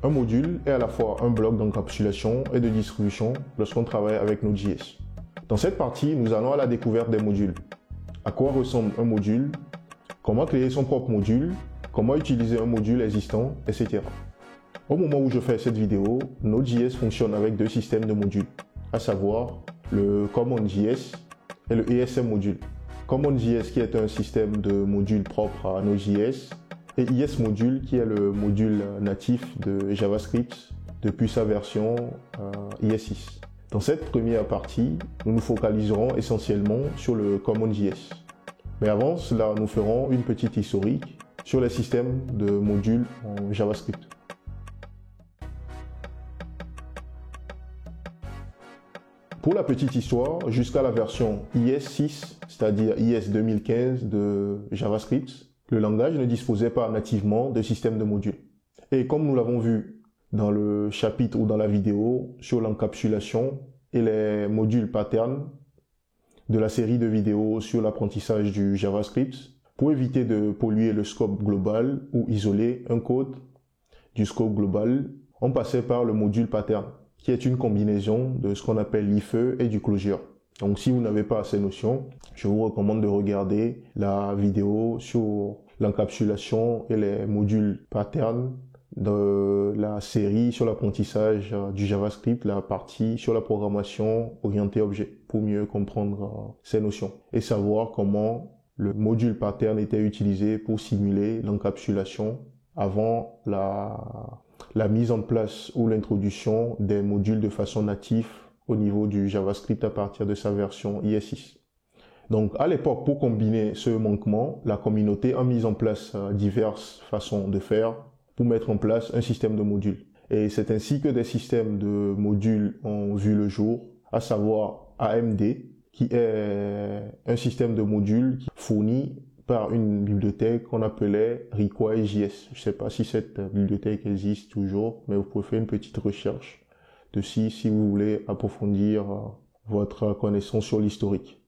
Un module est à la fois un bloc d'encapsulation et de distribution lorsqu'on travaille avec Node.js. Dans cette partie, nous allons à la découverte des modules. À quoi ressemble un module, comment créer son propre module, comment utiliser un module existant, etc. Au moment où je fais cette vidéo, Node.js fonctionne avec deux systèmes de modules, à savoir le CommonJS et le ESM module. CommonJS qui est un système de modules propre à Node.js et ESModule qui est le module natif de JavaScript depuis sa version ES6. Dans cette première partie, nous nous focaliserons essentiellement sur le CommonJS. Mais avant cela, nous ferons une petite historique sur les systèmes de modules en JavaScript. Pour la petite histoire, jusqu'à la version ES6, c'est-à-dire ES 2015 de JavaScript, le langage ne disposait pas nativement de système de modules. Et comme nous l'avons vu dans le chapitre ou dans la vidéo sur l'encapsulation et les modules patterns de la série de vidéos sur l'apprentissage du JavaScript, pour éviter de polluer le scope global ou isoler un code du scope global, on passait par le module pattern, qui est une combinaison de ce qu'on appelle l'IFE et du closure. Donc si vous n'avez pas ces notions, je vous recommande de regarder la vidéo sur l'encapsulation et les modules patterns de la série sur l'apprentissage du JavaScript, la partie sur la programmation orientée objet, pour mieux comprendre ces notions et savoir comment le module pattern était utilisé pour simuler l'encapsulation avant la mise en place ou l'introduction des modules de façon native au niveau du JavaScript à partir de sa version ES6. Donc à l'époque, pour combiner ce manquement, la communauté a mis en place diverses façons de faire pour mettre en place un système de modules. Et c'est ainsi que des systèmes de modules ont vu le jour, à savoir AMD, qui est un système de modules fourni par une bibliothèque qu'on appelait Require.js. Je ne sais pas si cette bibliothèque existe toujours, mais vous pouvez faire une petite recherche dessus si vous voulez approfondir votre connaissance sur l'historique.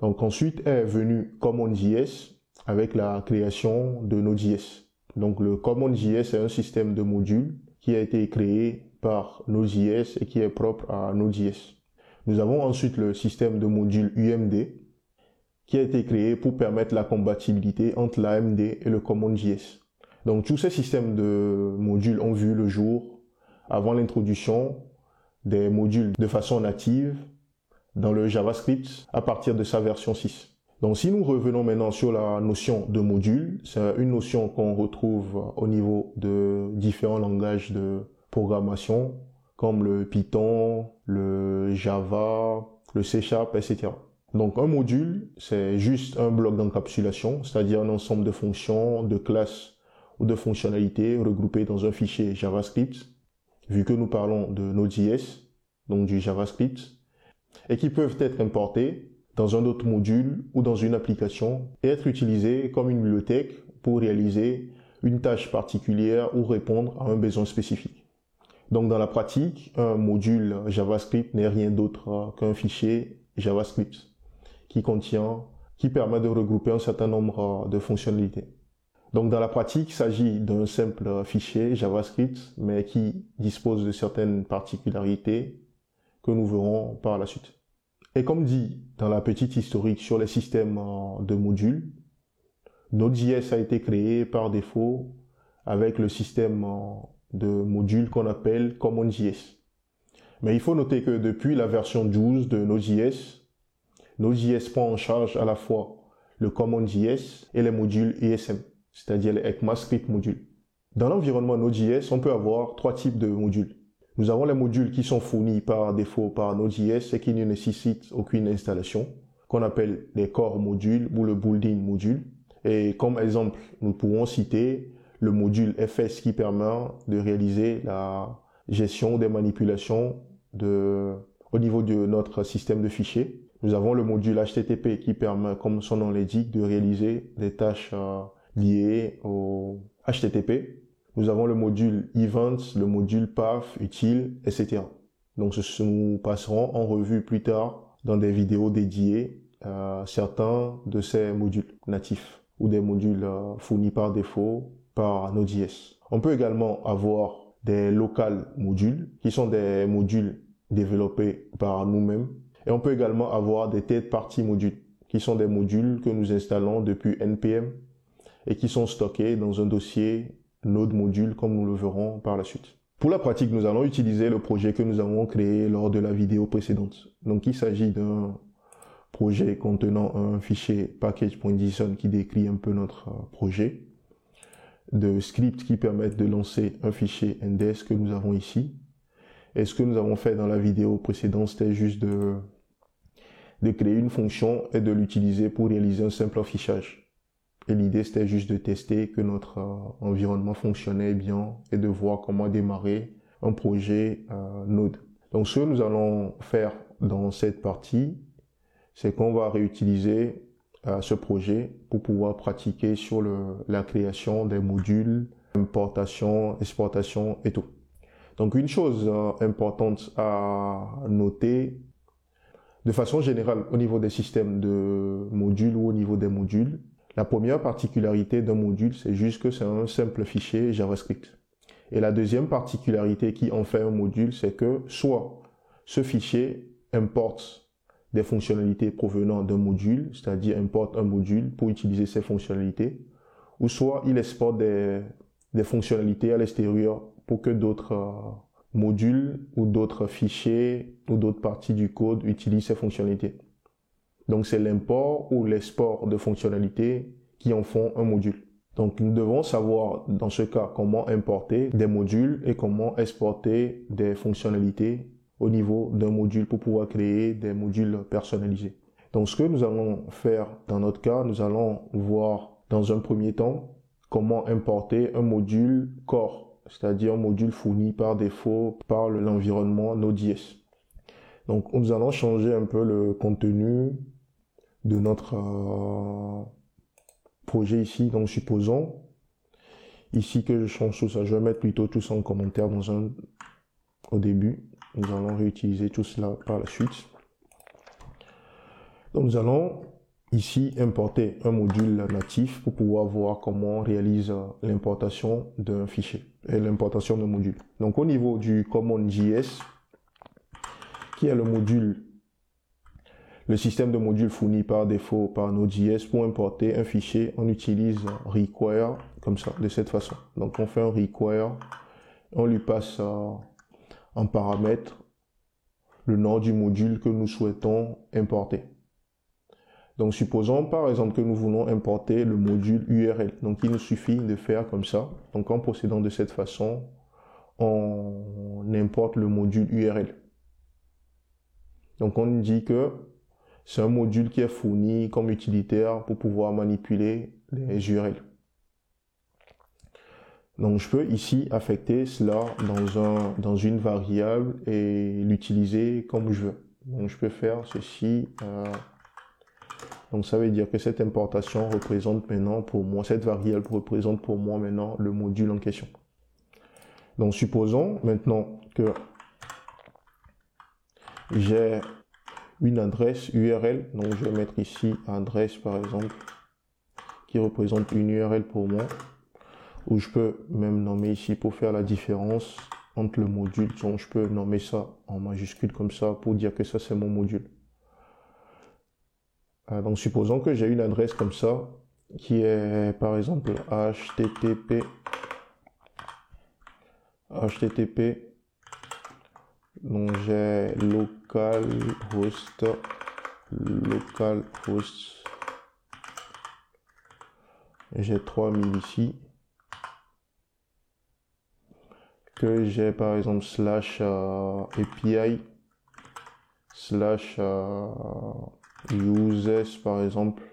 Donc ensuite est venu CommonJS avec la création de Node.js. Donc le CommonJS est un système de modules qui a été créé par Node.js et qui est propre à Node.js. Nous avons ensuite le système de modules UMD qui a été créé pour permettre la compatibilité entre l'AMD et le CommonJS. Donc tous ces systèmes de modules ont vu le jour avant l'introduction des modules de façon native dans le JavaScript à partir de sa version 6. Donc si nous revenons maintenant sur la notion de module, c'est une notion qu'on retrouve au niveau de différents langages de programmation comme le Python, le Java, le C#, etc. Donc un module, c'est juste un bloc d'encapsulation, c'est-à-dire un ensemble de fonctions, de classes ou de fonctionnalités regroupées dans un fichier JavaScript, vu que nous parlons de Node.js, donc du JavaScript, et qui peuvent être importés dans un autre module ou dans une application et être utilisés comme une bibliothèque pour réaliser une tâche particulière ou répondre à un besoin spécifique. Donc dans la pratique, un module JavaScript n'est rien d'autre qu'un fichier JavaScript qui permet de regrouper un certain nombre de fonctionnalités. Donc dans la pratique, il s'agit d'un simple fichier JavaScript, mais qui dispose de certaines particularités que nous verrons par la suite. Et comme dit dans la petite historique sur les systèmes de modules, Node.js a été créé par défaut avec le système de modules qu'on appelle CommonJS. Mais il faut noter que depuis la version 12 de Node.js, Node.js prend en charge à la fois le CommonJS et les modules ESM, c'est-à-dire les ECMAScript modules. Dans l'environnement Node.js, on peut avoir trois types de modules. Nous avons les modules qui sont fournis par défaut par Node.js et qui ne nécessitent aucune installation, qu'on appelle les core modules ou le building module. Et comme exemple, nous pourrons citer le module FS qui permet de réaliser la gestion des manipulations au niveau de notre système de fichiers. Nous avons le module HTTP qui permet, comme son nom l'indique, de réaliser des tâches liées au HTTP. Nous avons le module Events, le module Path, Utile, etc. Donc nous passerons en revue plus tard dans des vidéos dédiées à certains de ces modules natifs ou des modules fournis par défaut par Node.js. On peut également avoir des local modules, qui sont des modules développés par nous-mêmes. Et on peut également avoir des third-party modules, qui sont des modules que nous installons depuis NPM et qui sont stockés dans un dossier Node module, comme nous le verrons par la suite. Pour la pratique, nous allons utiliser le projet que nous avons créé lors de la vidéo précédente. Donc, il s'agit d'un projet contenant un fichier package.json qui décrit un peu notre projet, de scripts qui permettent de lancer un fichier index que nous avons ici. Et ce que nous avons fait dans la vidéo précédente, c'était juste de créer une fonction et de l'utiliser pour réaliser un simple affichage. Et l'idée, c'était juste de tester que notre environnement fonctionnait bien et de voir comment démarrer un projet Node. Donc, ce que nous allons faire dans cette partie, c'est qu'on va réutiliser ce projet pour pouvoir pratiquer sur la création des modules, importation, exportation et tout. Donc, une chose importante à noter, de façon générale, au niveau des systèmes de modules ou au niveau des modules, la première particularité d'un module, c'est juste que c'est un simple fichier JavaScript. Et la deuxième particularité qui en fait un module, c'est que soit ce fichier importe des fonctionnalités provenant d'un module, c'est-à-dire importe un module pour utiliser ces fonctionnalités, ou soit il exporte des fonctionnalités à l'extérieur pour que d'autres modules ou d'autres fichiers ou d'autres parties du code utilisent ces fonctionnalités. Donc, c'est l'import ou l'export de fonctionnalités qui en font un module. Donc, nous devons savoir, dans ce cas, comment importer des modules et comment exporter des fonctionnalités au niveau d'un module pour pouvoir créer des modules personnalisés. Donc, ce que nous allons faire dans notre cas, nous allons voir dans un premier temps comment importer un module core, c'est-à-dire un module fourni par défaut par l'environnement Node.js. Donc, nous allons changer un peu le contenu de notre projet ici. Donc, supposons ici que je change tout ça. Je vais mettre plutôt tout ça en commentaire au début. Nous allons réutiliser tout cela par la suite. Donc, nous allons ici importer un module natif pour pouvoir voir comment on réalise l'importation d'un fichier et l'importation d'un module. Donc, au niveau du common.js, qui est le système de modules fourni par défaut par Node.js, pour importer un fichier, on utilise require comme ça, de cette façon. Donc, on fait un require, on lui passe en paramètre le nom du module que nous souhaitons importer. Donc, supposons par exemple que nous voulons importer le module URL. Donc, il nous suffit de faire comme ça. Donc, en procédant de cette façon, on importe le module URL. Donc, on dit que c'est un module qui est fourni comme utilitaire pour pouvoir manipuler les URL. Donc, je peux ici affecter cela dans une variable et l'utiliser comme je veux. Donc, je peux faire ceci. Donc, ça veut dire que cette importation représente maintenant pour moi, cette variable représente pour moi maintenant le module en question. Donc, supposons maintenant que j'ai une adresse URL. Donc, je vais mettre ici adresse par exemple, qui représente une URL pour moi. Ou je peux même nommer ici pour faire la différence entre le module. Donc, je peux nommer ça en majuscule comme ça pour dire que ça, c'est mon module. Donc, supposons que j'ai une adresse comme ça qui est, par exemple, http. Donc, j'ai localhost. J'ai 3000 ici. Que j'ai par exemple /API /users par exemple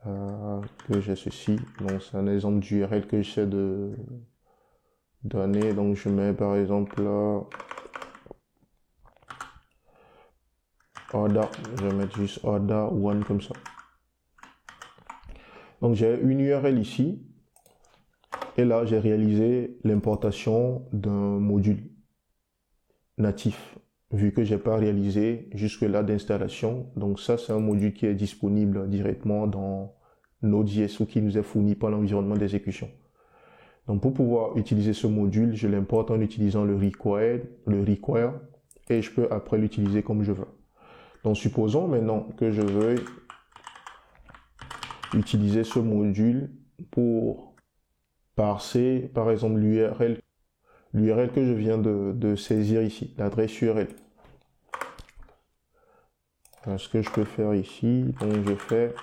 que j'ai ceci. Donc c'est un exemple d'URL que j'essaie de donner. Donc je mets par exemple order. Je vais mettre juste order one comme ça. Donc j'ai une URL ici. Et là, j'ai réalisé l'importation d'un module natif, vu que j'ai pas réalisé jusque-là d'installation. Donc ça, c'est un module qui est disponible directement dans Node.js ou qui nous est fourni par l'environnement d'exécution. Donc pour pouvoir utiliser ce module, je l'importe en utilisant le require, et je peux après l'utiliser comme je veux. Donc supposons maintenant que je veuille utiliser ce module pour parser par exemple l'URL que je viens de saisir ici, l'adresse URL. Ce que je peux faire ici, donc je fais,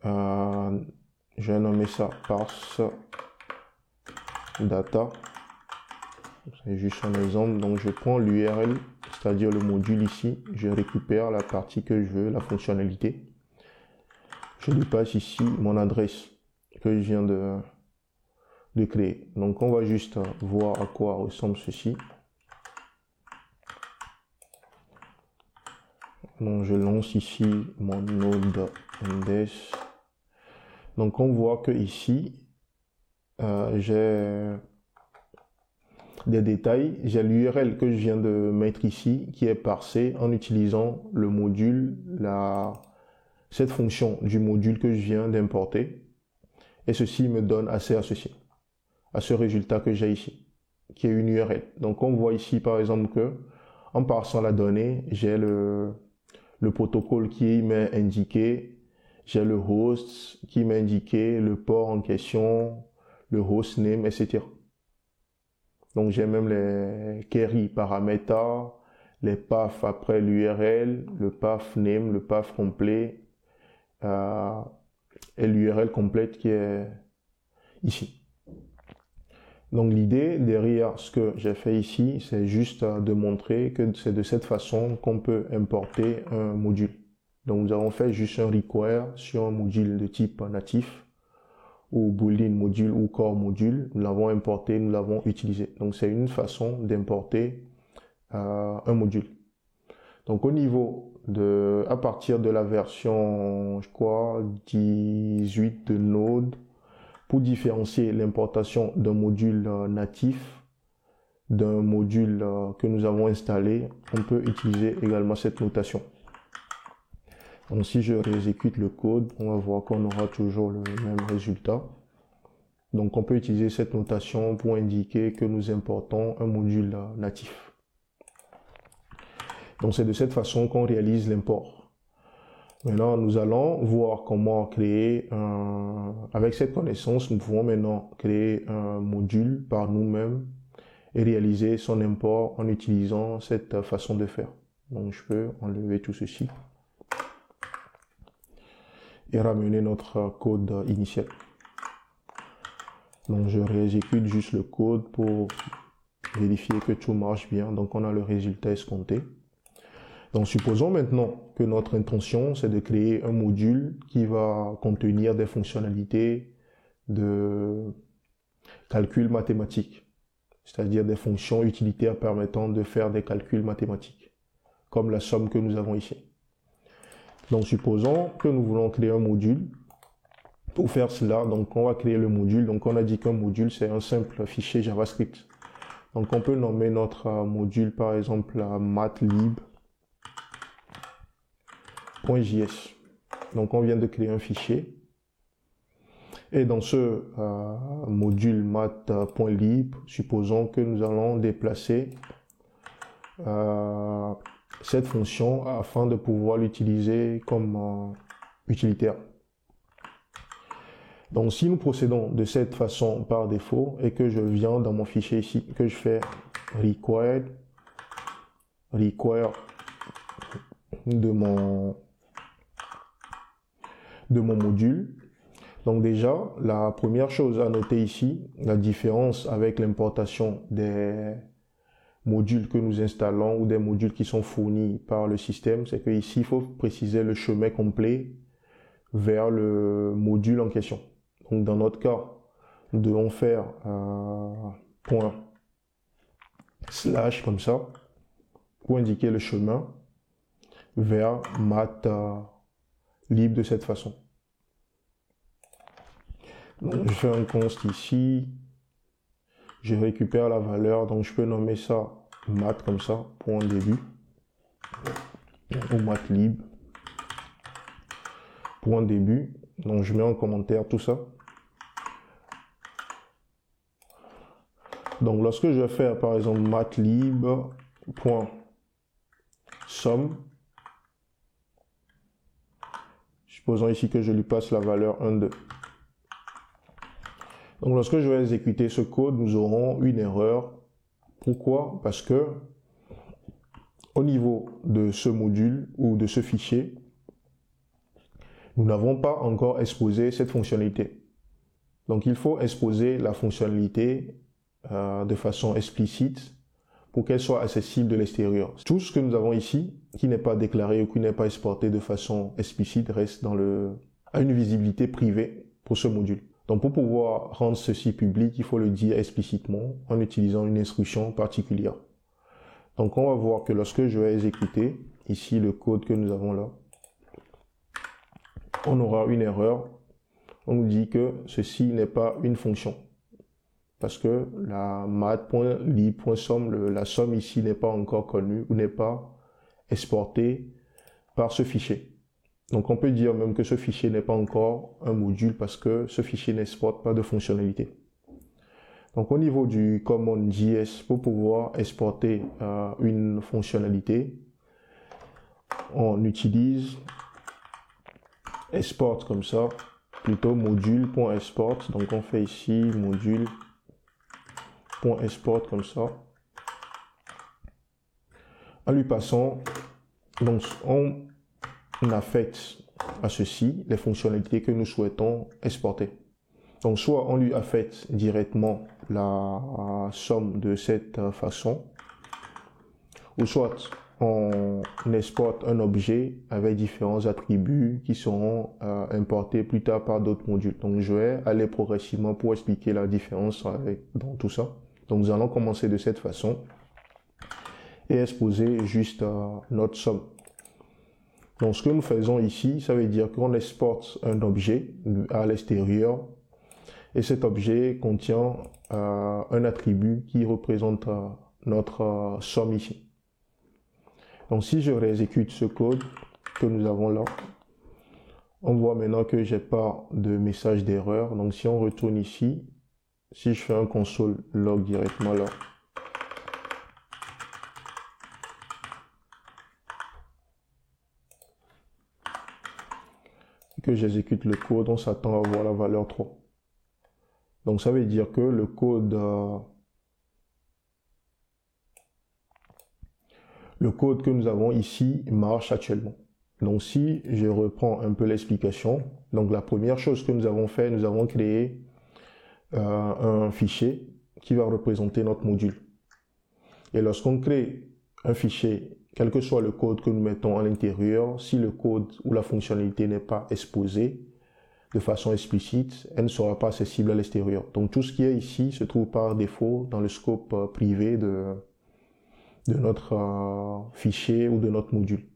je vais nommer ça parse data. C'est juste un exemple. Donc je prends l'URL, c'est-à-dire le module ici, je récupère la partie que je veux, la fonctionnalité. Je lui passe ici mon adresse que je viens de créer. Donc on va juste voir à quoi ressemble ceci. Donc je lance ici mon node index. Donc on voit que ici j'ai des détails. J'ai l'URL que je viens de mettre ici qui est parsé en utilisant le module, cette fonction du module que je viens d'importer. Et ceci me donne accès à ceci, à ce résultat que j'ai ici, qui est une URL. Donc on voit ici par exemple que en parsant la donnée, j'ai le protocole qui m'est indiqué, j'ai le host qui m'est indiqué, le port en question, le hostname, etc. Donc j'ai même les query paramètres, les paths après l'URL, le path name, le path complet, et l'URL complète qui est ici. Donc l'idée derrière ce que j'ai fait ici, c'est juste de montrer que c'est de cette façon qu'on peut importer un module. Donc nous avons fait juste un require sur un module de type natif, ou boolean module ou core module. Nous l'avons importé, nous l'avons utilisé. Donc c'est une façon d'importer un module. Donc au niveau à partir de la version, je crois, 18 de Node, pour différencier l'importation d'un module natif d'un module que nous avons installé, on peut utiliser également cette notation. Donc si je réexécute le code, on va voir qu'on aura toujours le même résultat. Donc on peut utiliser cette notation pour indiquer que nous importons un module natif. Donc c'est de cette façon qu'on réalise l'import. Maintenant, nous allons voir comment créer avec cette connaissance, nous pouvons maintenant créer un module par nous-mêmes et réaliser son import en utilisant cette façon de faire. Donc je peux enlever tout ceci et ramener notre code initial. Donc je réexécute juste le code pour vérifier que tout marche bien. Donc on a le résultat escompté. Donc supposons maintenant que notre intention c'est de créer un module qui va contenir des fonctionnalités de calcul mathématique, c'est-à-dire des fonctions utilitaires permettant de faire des calculs mathématiques, comme la somme que nous avons ici. Donc supposons que nous voulons créer un module. Pour faire cela, donc on va créer le module. Donc on a dit qu'un module c'est un simple fichier JavaScript. Donc on peut nommer notre module par exemple matlib.js. Donc on vient de créer un fichier. Et dans ce module mat.lib, supposons que nous allons déplacer cette fonction afin de pouvoir l'utiliser comme utilitaire. Donc si nous procédons de cette façon par défaut et que je viens dans mon fichier ici, que je fais require de mon module. Donc déjà, la première chose à noter ici, la différence avec l'importation des modules que nous installons ou des modules qui sont fournis par le système, c'est que ici il faut préciser le chemin complet vers le module en question. Donc dans notre cas, nous devons faire point slash comme ça pour indiquer le chemin vers matlib de cette façon. Donc je fais un const ici, je récupère la valeur, donc je peux nommer ça mat comme ça, point début, ou matlib, point début, donc je mets en commentaire tout ça. Donc lorsque je vais faire par exemple matlib.sum, supposons ici que je lui passe la valeur 1, 2. Donc lorsque je vais exécuter ce code, nous aurons une erreur. Pourquoi? Parce que au niveau de ce module ou de ce fichier, nous n'avons pas encore exposé cette fonctionnalité. Donc il faut exposer la fonctionnalité de façon explicite pour qu'elle soit accessible de l'extérieur. Tout ce que nous avons ici, qui n'est pas déclaré ou qui n'est pas exporté de façon explicite, reste à une visibilité privée pour ce module. Donc pour pouvoir rendre ceci public, il faut le dire explicitement en utilisant une instruction particulière. Donc on va voir que lorsque je vais exécuter ici le code que nous avons là, on aura une erreur. On nous dit que ceci n'est pas une fonction. Parce que la mat.lib.sum, la somme ici n'est pas encore connue ou n'est pas exportée par ce fichier. Donc on peut dire même que ce fichier n'est pas encore un module parce que ce fichier n'exporte pas de fonctionnalité. Donc au niveau du command JS, pour pouvoir exporter une fonctionnalité, on utilise export comme ça, plutôt module.export. Donc on fait ici module.export comme ça. En lui passant, donc on affecte à ceci les fonctionnalités que nous souhaitons exporter. Donc soit on lui affecte directement la somme de cette façon, ou soit on exporte un objet avec différents attributs qui seront importés plus tard par d'autres modules. Donc je vais aller progressivement pour expliquer la différence dans tout ça. Donc nous allons commencer de cette façon et exposer juste notre somme. Donc ce que nous faisons ici, ça veut dire qu'on exporte un objet à l'extérieur et cet objet contient un attribut qui représente notre somme ici. Donc si je réexécute ce code que nous avons là, on voit maintenant que j'ai pas de message d'erreur. Donc si on retourne ici, si je fais un console log directement là, que j'exécute le code, on s'attend à voir la valeur 3. Donc ça veut dire que le code que nous avons ici marche actuellement. Donc si je reprends un peu l'explication, donc la première chose que nous avons fait, nous avons créé un fichier qui va représenter notre module. Et lorsqu'on crée un fichier, quel que soit le code que nous mettons à l'intérieur, si le code ou la fonctionnalité n'est pas exposée de façon explicite, elle ne sera pas accessible à l'extérieur. Donc tout ce qui est ici se trouve par défaut dans le scope privé de notre fichier ou de notre module.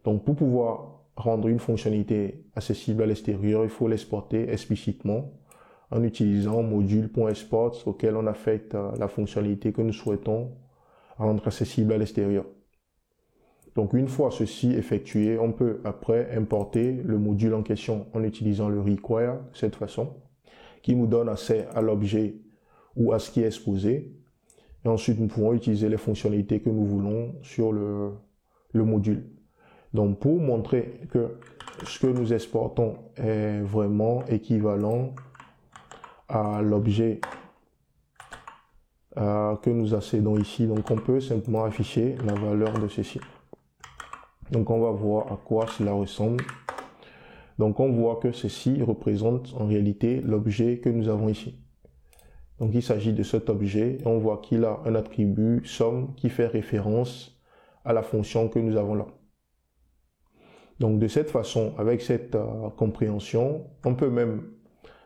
Donc pour pouvoir rendre une fonctionnalité accessible à l'extérieur, il faut l'exporter explicitement en utilisant module.export auquel on affecte la fonctionnalité que nous souhaitons rendre accessible à l'extérieur. Donc une fois ceci effectué, on peut après importer le module en question en utilisant le require de cette façon, qui nous donne accès à l'objet ou à ce qui est exposé. Et ensuite, nous pouvons utiliser les fonctionnalités que nous voulons sur le module. Donc pour montrer que ce que nous exportons est vraiment équivalent à l'objet que nous accédons ici, donc on peut simplement afficher la valeur de ceci. Donc on va voir à quoi cela ressemble. Donc on voit que ceci représente en réalité l'objet que nous avons ici. Donc il s'agit de cet objet et on voit qu'il a un attribut somme qui fait référence à la fonction que nous avons là. Donc de cette façon, avec cette compréhension, on peut même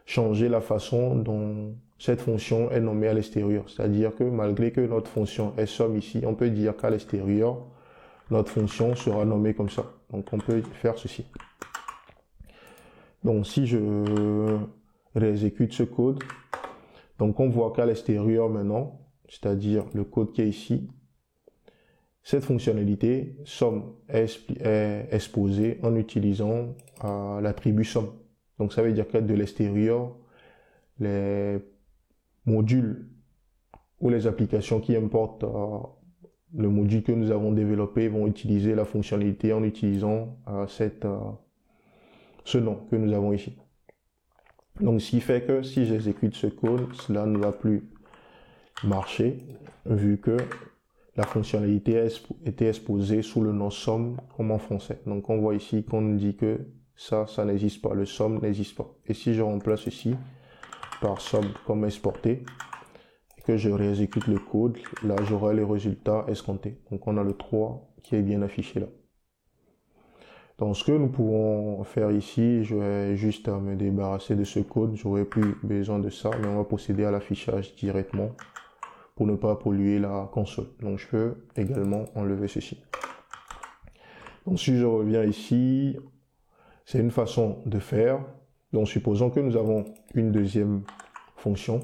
changer la façon dont cette fonction est nommée à l'extérieur. C'est-à-dire que malgré que notre fonction est somme ici, on peut dire qu'à l'extérieur, notre fonction sera nommée comme ça. Donc on peut faire ceci. Donc si je réexécute ce code, donc on voit qu'à l'extérieur maintenant, c'est-à-dire le code qui est ici, cette fonctionnalité somme est exposée en utilisant l'attribut somme. Donc ça veut dire que de l'extérieur, les modules ou les applications qui importent le module que nous avons développé vont utiliser la fonctionnalité en utilisant ce nom que nous avons ici. Donc, ce qui fait que si j'exécute ce code, cela ne va plus marcher vu que la fonctionnalité était exposée sous le nom somme comme en français. Donc, on voit ici qu'on nous dit que ça n'existe pas. Le somme n'existe pas. Et si je remplace ceci par somme comme exporté, et que je réexécute le code, là, j'aurai les résultats escomptés. Donc, on a le 3 qui est bien affiché là. Donc, ce que nous pouvons faire ici, je vais juste me débarrasser de ce code. J'aurai plus besoin de ça, mais on va procéder à l'affichage directement pour ne pas polluer la console. Donc, je peux également enlever ceci. Donc, si je reviens ici, c'est une façon de faire. Donc, supposons que nous avons une deuxième fonction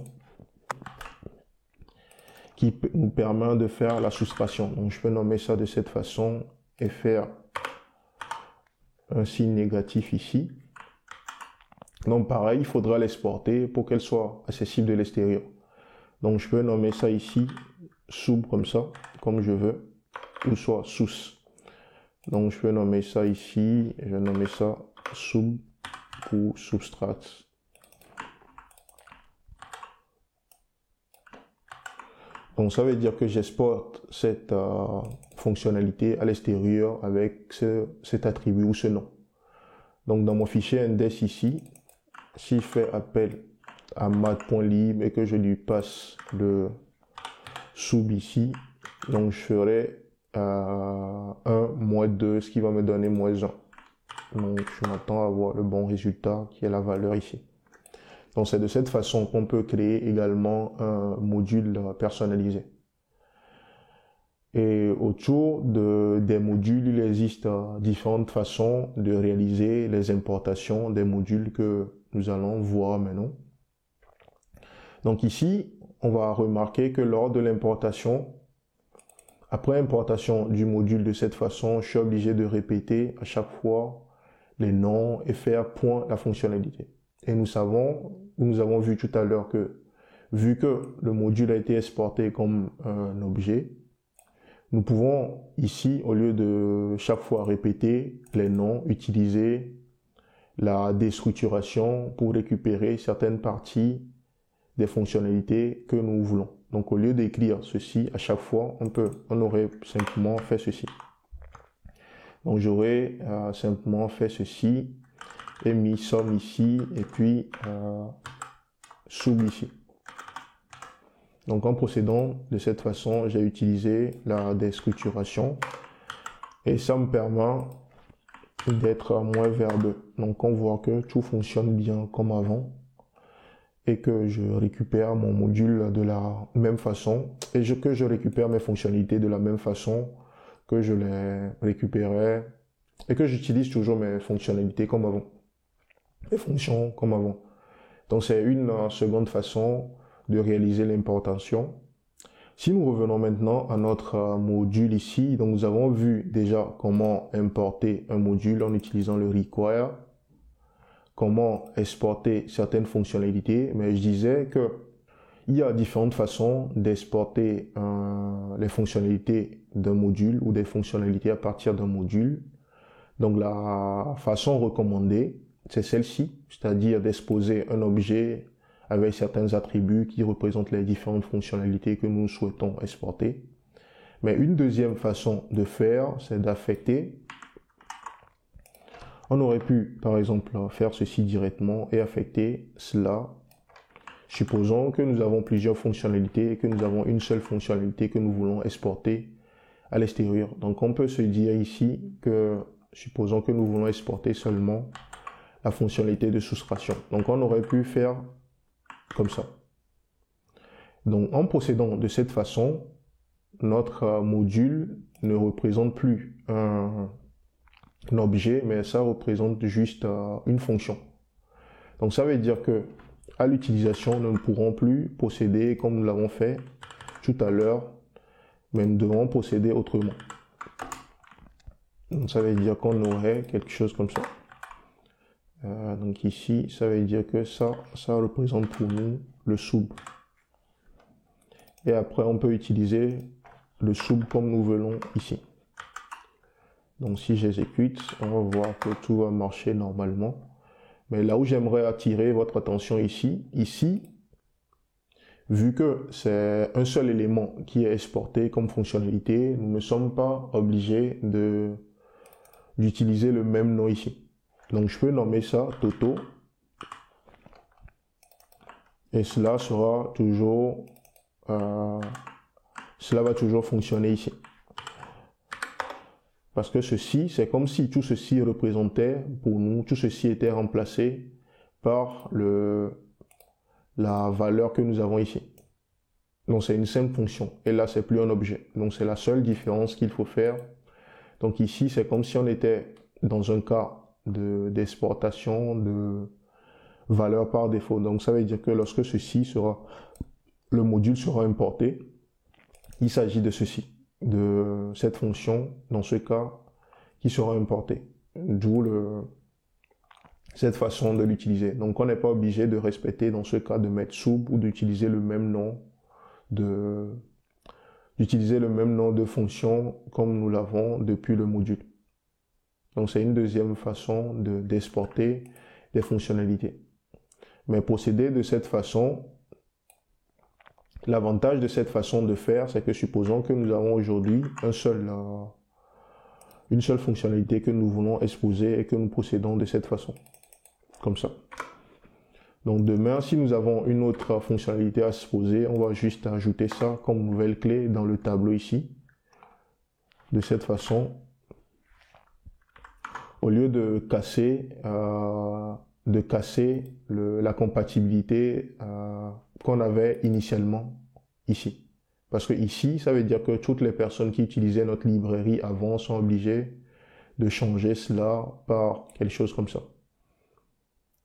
qui nous permet de faire la soustraction. Donc, je peux nommer ça de cette façon et faire un signe négatif ici. Donc, pareil, il faudra l'exporter pour qu'elle soit accessible de l'extérieur. Donc, je peux nommer ça ici sub comme ça, comme je veux, ou soit sous. Donc, je peux nommer ça ici, je vais nommer ça sub ou substract. Donc, ça veut dire que j'exporte cette fonctionnalité à l'extérieur avec cet attribut ou ce nom. Donc, dans mon fichier index ici, si je fais appel à math.lib et que je lui passe le sub ici, donc je ferai 1, moins 2, ce qui va me donner moins 1. Donc, je m'attends à avoir le bon résultat qui est la valeur ici. Donc, c'est de cette façon qu'on peut créer également un module personnalisé. Et autour des modules, il existe différentes façons de réaliser les importations des modules que nous allons voir maintenant. Donc ici, on va remarquer que lors de l'importation, après importation du module de cette façon, je suis obligé de répéter à chaque fois les noms et faire point la fonctionnalité. Et nous avons vu tout à l'heure que, vu que le module a été exporté comme un objet, nous pouvons ici, au lieu de chaque fois répéter les noms, utiliser la déstructuration pour récupérer certaines parties des fonctionnalités que nous voulons. Donc, au lieu d'écrire ceci à chaque fois, on aurait simplement fait ceci. Donc, j'aurais simplement fait ceci et mis somme ici et puis sub ici. Donc, en procédant de cette façon, j'ai utilisé la déstructuration et ça me permet d'être moins verbeux. Donc, on voit que tout fonctionne bien comme avant et que je récupère mon module de la même façon et que je récupère mes fonctionnalités de la même façon que je les récupérais et que j'utilise toujours mes fonctionnalités comme avant, mes fonctions comme avant. Donc, c'est une seconde façon de réaliser l'importation. Si nous revenons maintenant à notre module ici, donc nous avons vu déjà comment importer un module en utilisant le require, comment exporter certaines fonctionnalités, mais je disais que il y a différentes façons d'exporter les fonctionnalités d'un module ou des fonctionnalités à partir d'un module. Donc la façon recommandée, c'est celle-ci, c'est-à-dire d'exposer un objet avec certains attributs qui représentent les différentes fonctionnalités que nous souhaitons exporter. Mais une deuxième façon de faire, c'est d'affecter. On aurait pu, par exemple, faire ceci directement et affecter cela. Supposons que nous avons plusieurs fonctionnalités et que nous avons une seule fonctionnalité que nous voulons exporter à l'extérieur. Donc, on peut se dire ici que, supposons que nous voulons exporter seulement la fonctionnalité de soustraction. Donc, on aurait pu faire comme ça. Donc, en procédant de cette façon, notre module ne représente plus un objet, mais ça représente juste une fonction. Donc, ça veut dire que à l'utilisation, nous ne pourrons plus procéder comme nous l'avons fait tout à l'heure, mais nous devrons procéder autrement. Donc, ça veut dire qu'on aurait quelque chose comme ça. Donc ici, ça veut dire que ça représente pour nous le sub. Et après, on peut utiliser le sub comme nous voulons ici. Donc si j'exécute, on va voir que tout va marcher normalement. Mais là où j'aimerais attirer votre attention ici, vu que c'est un seul élément qui est exporté comme fonctionnalité, nous ne sommes pas obligés d'utiliser le même nom ici. Donc je peux nommer ça Toto. Et cela sera toujours, cela va toujours fonctionner ici. Parce que ceci, c'est comme si tout ceci représentait pour nous, tout ceci était remplacé par la valeur que nous avons ici. Donc c'est une simple fonction. Et là, c'est plus un objet. Donc c'est la seule différence qu'il faut faire. Donc ici, c'est comme si on était dans un cas d'exportation de valeur par défaut. Donc ça veut dire que lorsque le module sera importé, il s'agit de ceci, de cette fonction, dans ce cas, qui sera importée. D'où cette façon de l'utiliser. Donc on n'est pas obligé de respecter, dans ce cas, de mettre sub ou d'utiliser le même nom de fonction comme nous l'avons depuis le module. Donc c'est une deuxième façon d'exporter des fonctionnalités. Mais procéder de cette façon, l'avantage de cette façon de faire, c'est que supposons que nous avons aujourd'hui une seule fonctionnalité que nous voulons exposer et que nous procédons de cette façon, comme ça. Donc demain, si nous avons une autre fonctionnalité à exposer, on va juste ajouter ça comme nouvelle clé dans le tableau ici. De cette façon, au lieu de casser la compatibilité qu'on avait initialement ici. Parce que ici, ça veut dire que toutes les personnes qui utilisaient notre librairie avant sont obligées de changer cela par quelque chose comme ça.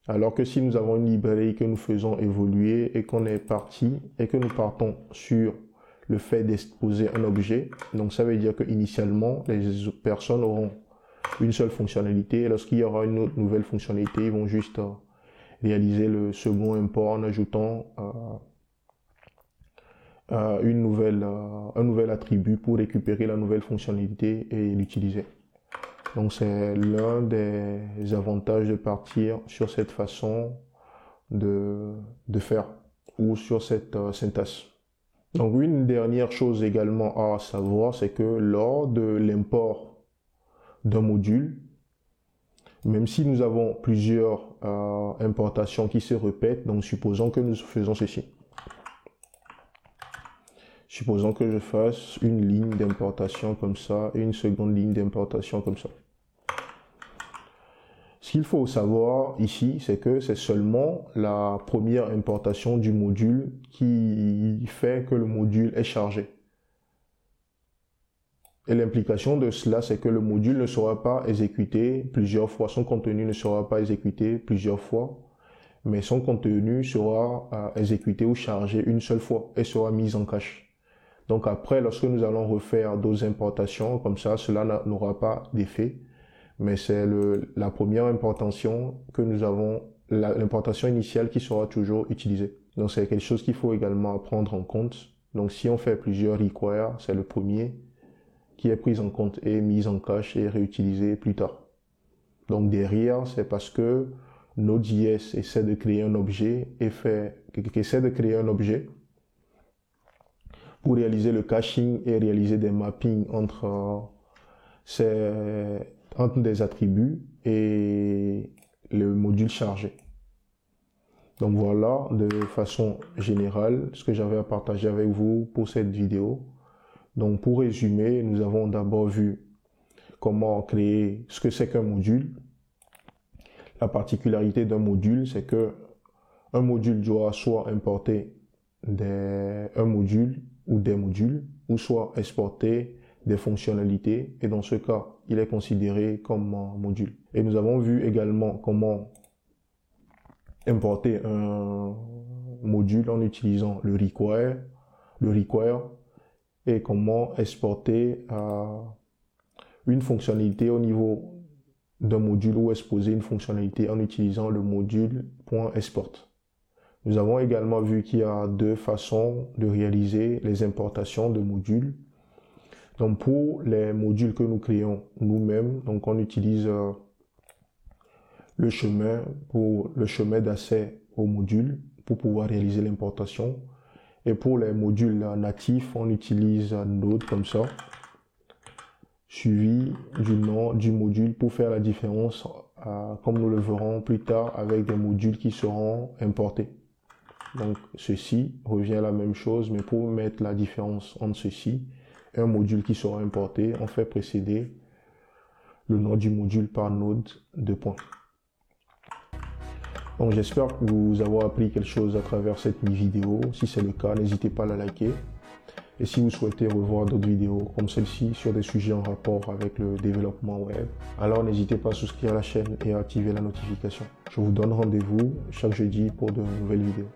Alors que si nous avons une librairie que nous faisons évoluer et qu'on est parti et que nous partons sur le fait d'exposer un objet, donc ça veut dire que initialement les personnes auront une seule fonctionnalité et lorsqu'il y aura une autre nouvelle fonctionnalité, ils vont juste réaliser le second import en ajoutant un nouvel attribut pour récupérer la nouvelle fonctionnalité et l'utiliser. Donc c'est l'un des avantages de partir sur cette façon de faire ou sur cette syntaxe. Donc une dernière chose également à savoir, c'est que lors de l'import d'un module, même si nous avons plusieurs importations qui se répètent, donc supposons que nous faisons ceci. Supposons que je fasse une ligne d'importation comme ça et une seconde ligne d'importation comme ça. Ce qu'il faut savoir ici, c'est que c'est seulement la première importation du module qui fait que le module est chargé. Et l'implication de cela, c'est que le module ne sera pas exécuté plusieurs fois, son contenu ne sera pas exécuté plusieurs fois, mais son contenu sera exécuté ou chargé une seule fois et sera mis en cache. Donc après, lorsque nous allons refaire d'autres importations, comme ça, cela n'aura pas d'effet. Mais c'est la première importation que nous avons, l'importation initiale qui sera toujours utilisée. Donc c'est quelque chose qu'il faut également prendre en compte. Donc si on fait plusieurs require, c'est le premier qui est pris en compte et mis en cache et réutilisé plus tard. Donc derrière, c'est parce que Node.js essaie de créer un objet pour réaliser le caching et réaliser des mappings entre des attributs et le module chargé. Donc voilà, de façon générale, ce que j'avais à partager avec vous pour cette vidéo. Donc pour résumer, nous avons d'abord vu comment créer ce que c'est qu'un module. La particularité d'un module, c'est que un module doit soit importer un module ou des modules, ou soit exporter des fonctionnalités, et dans ce cas, il est considéré comme un module. Et nous avons vu également comment importer un module en utilisant le require, et comment exporter une fonctionnalité au niveau d'un module ou exposer une fonctionnalité en utilisant le module .export. Nous avons également vu qu'il y a deux façons de réaliser les importations de modules. Donc pour les modules que nous créons nous-mêmes, donc on utilise le chemin d'accès au module pour pouvoir réaliser l'importation. Et pour les modules natifs, on utilise Node comme ça, suivi du nom du module pour faire la différence, comme nous le verrons plus tard, avec des modules qui seront importés. Donc ceci revient à la même chose, mais pour mettre la différence entre ceci et un module qui sera importé, on fait précéder le nom du module par Node : Donc j'espère que vous avez appris quelque chose à travers cette vidéo. Si c'est le cas, n'hésitez pas à la liker. Et si vous souhaitez revoir d'autres vidéos comme celle-ci sur des sujets en rapport avec le développement web, alors n'hésitez pas à souscrire à la chaîne et à activer la notification. Je vous donne rendez-vous chaque jeudi pour de nouvelles vidéos.